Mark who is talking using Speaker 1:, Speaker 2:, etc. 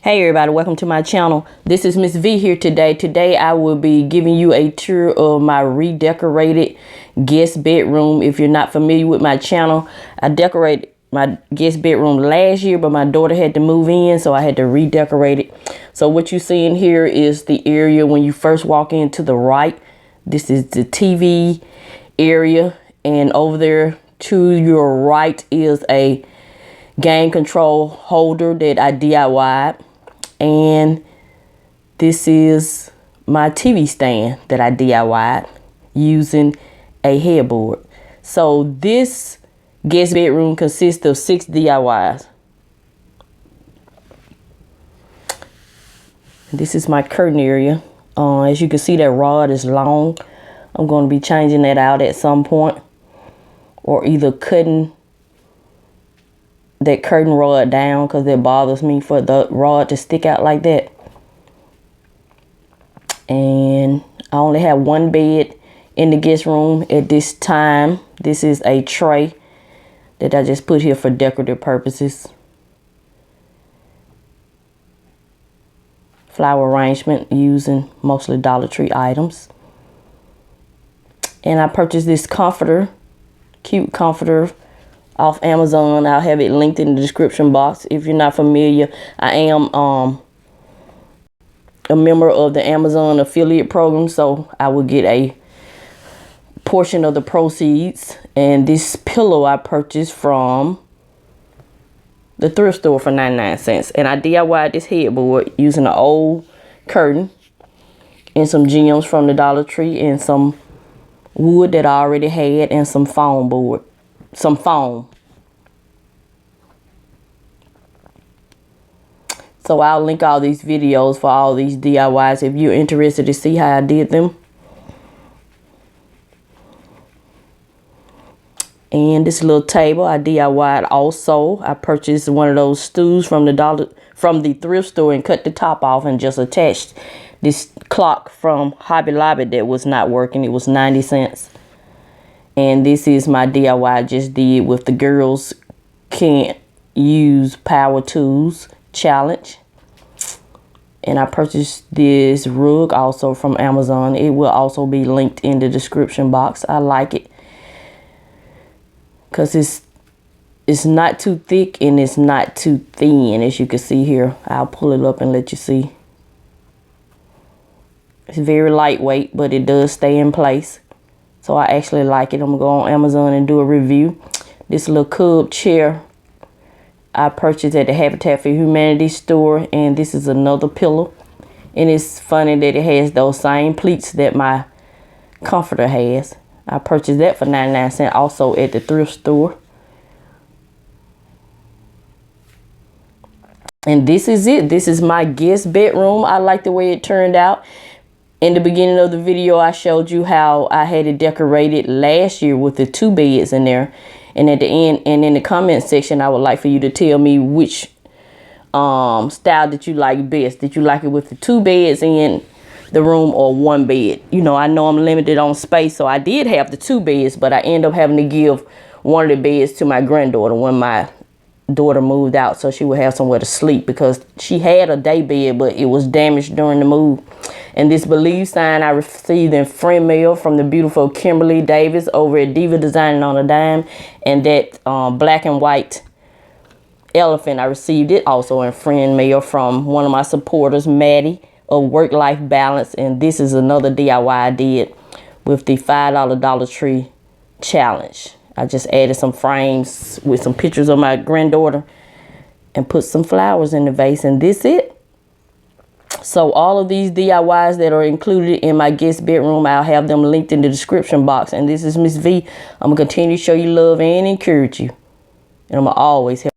Speaker 1: Hey everybody, welcome to my channel. This is Miss V here today. Today I will be giving you a tour of my redecorated guest bedroom. If you're not familiar with my channel, I decorated my guest bedroom last year, but my daughter had to move in, so I had to redecorate it. So what you see in here is the area when you first walk in to the right. This is the TV area, and over there to your right is a game control holder that I DIY'd. And this is my TV stand that I DIY'd using a headboard. So this guest bedroom consists of 6 DIYs. This is my curtain area. As you can see, that rod is long. I'm going to be changing that out at some point, or either cutting that curtain rod down because it bothers me for the rod to stick out like that. And I only have one bed in the guest room at this time. This is a tray that I just put here for decorative purposes. Flower arrangement using mostly Dollar Tree items. And I purchased this comforter, cute comforter, off Amazon. I'll have it linked in the description box. If you're not familiar, I am a member of the Amazon affiliate program, so I will get a portion of the proceeds. And this pillow I purchased from the thrift store for 99 cents. And I DIY'd this headboard using an old curtain and some gems from the Dollar Tree and some wood that I already had and some foam board. Some foam. So I'll link all these videos for all these DIYs if you're interested to see how I did them. And this little table I DIY'd also. I purchased one of those stools from the thrift store and cut the top off and just attached this clock from Hobby Lobby that was not working. It was 90 cents. And this is my DIY I just did with the Girls Can't Use Power Tools challenge. And I purchased this rug also from Amazon. It will also be linked in the description box. I like it because it's not too thick and it's not too thin, as you can see here. I'll pull it up and let you see. It's very lightweight, but it does stay in place. So I actually like it. I'm going to go on Amazon and do a review. This little cub chair I purchased at the Habitat for Humanity store. And this is another pillow. And it's funny that it has those same pleats that my comforter has. I purchased that for 99 cents also at the thrift store. And this is it. This is my guest bedroom. I like the way it turned out. In the beginning of the video, I showed you how I had it decorated last year with the 2 beds in there. And at the end, and in the comment section, I would like for you to tell me which style that you like best. Did you like it with the 2 beds in the room or 1 bed? You know I'm limited on space, so I did have the 2 beds, but I ended up having to give one of the beds to my granddaughter when my daughter moved out, so she would have somewhere to sleep, because she had a day bed, but it was damaged during the move. And this Believe sign I received in friend mail from the beautiful Kimberly Davis over at Diva Designing on a Dime. And that black and white elephant, I received it also in friend mail from one of my supporters, Maddie of Work-Life Balance. And this is another DIY I did with the $5 Dollar Tree challenge. I just added some frames with some pictures of my granddaughter and put some flowers in the vase, and this it. So all of these DIYs that are included in my guest bedroom, I'll have them linked in the description box. And this is Miss V. I'm going to continue to show you love and encourage you. And I'm going to always help.